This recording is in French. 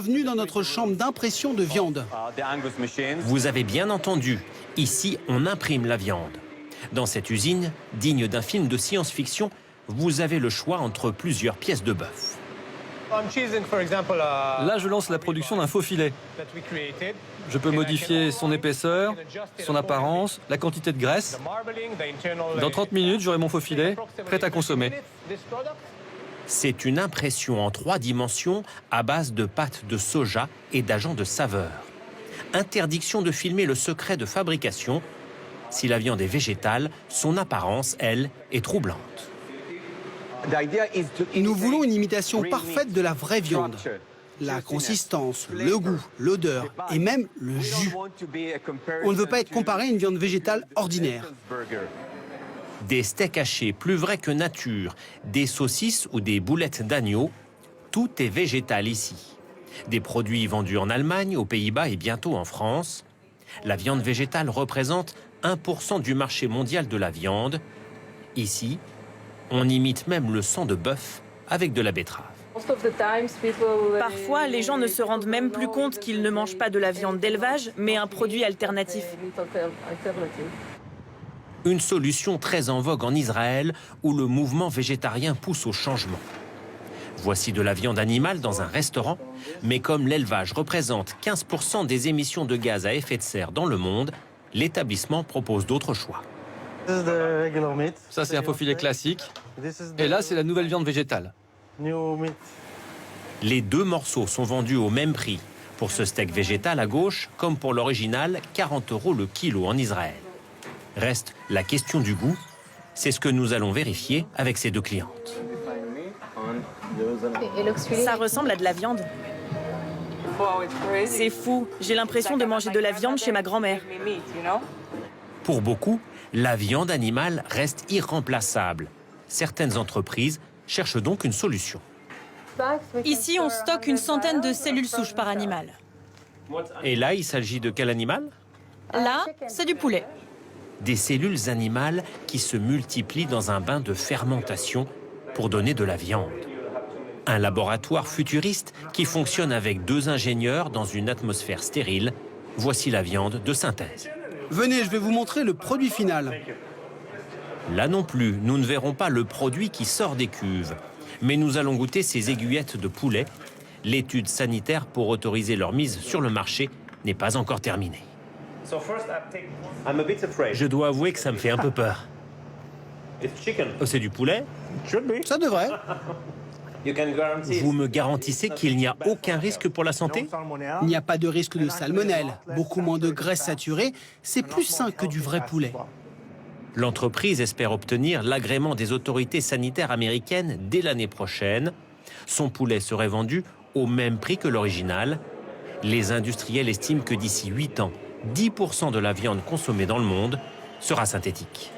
bienvenue dans notre chambre d'impression de viande. Vous avez bien entendu, ici on imprime la viande. Dans cette usine, digne d'un film de science-fiction, vous avez le choix entre plusieurs pièces de bœuf. Là, je lance la production d'un faux filet. Je peux modifier son épaisseur, son apparence, la quantité de graisse. Dans 30 minutes, j'aurai mon faux filet, prêt à consommer. C'est une impression en 3 dimensions à base de pâte de soja et d'agents de saveur. Interdiction de filmer le secret de fabrication. Si la viande est végétale, son apparence, elle, est troublante. Nous voulons une imitation parfaite de la vraie viande. La consistance, le goût, l'odeur et même le jus. On ne veut pas être comparé à une viande végétale ordinaire. Des steaks hachés plus vrais que nature, des saucisses ou des boulettes d'agneau, tout est végétal ici. Des produits vendus en Allemagne, aux Pays-Bas et bientôt en France. La viande végétale représente 1% du marché mondial de la viande. Ici, on imite même le sang de bœuf avec de la betterave. Parfois, les gens ne se rendent même plus compte qu'ils ne mangent pas de la viande d'élevage, mais un produit alternatif. Une solution très en vogue en Israël, où le mouvement végétarien pousse au changement. Voici de la viande animale dans un restaurant, mais comme l'élevage représente 15% des émissions de gaz à effet de serre dans le monde, l'établissement propose d'autres choix. Ça, c'est un faux filet classique. Et là, c'est la nouvelle viande végétale. Les 2 morceaux sont vendus au même prix. Pour ce steak végétal à gauche, comme pour l'original, 40 € le kilo en Israël. Reste la question du goût. C'est ce que nous allons vérifier avec ces 2 clientes. Ça ressemble à de la viande. C'est fou. J'ai l'impression de manger de la viande chez ma grand-mère. Pour beaucoup, la viande animale reste irremplaçable. Certaines entreprises cherchent donc une solution. Ici, on stocke une centaine de cellules souches par animal. Et là, il s'agit de quel animal? Là, c'est du poulet. Des cellules animales qui se multiplient dans un bain de fermentation pour donner de la viande. Un laboratoire futuriste qui fonctionne avec 2 ingénieurs dans une atmosphère stérile. Voici la viande de synthèse. Venez, je vais vous montrer le produit final. Là non plus, nous ne verrons pas le produit qui sort des cuves. Mais nous allons goûter ces aiguillettes de poulet. L'étude sanitaire pour autoriser leur mise sur le marché n'est pas encore terminée. Je dois avouer que ça me fait un peu peur. Oh, c'est du poulet? Ça devrait. Vous me garantissez qu'il n'y a aucun risque pour la santé? Il n'y a pas de risque de salmonelle, beaucoup moins de graisse saturée. C'est plus sain que du vrai poulet. L'entreprise espère obtenir l'agrément des autorités sanitaires américaines dès l'année prochaine. Son poulet serait vendu au même prix que l'original. Les industriels estiment que d'ici 8 ans, 10% de la viande consommée dans le monde sera synthétique.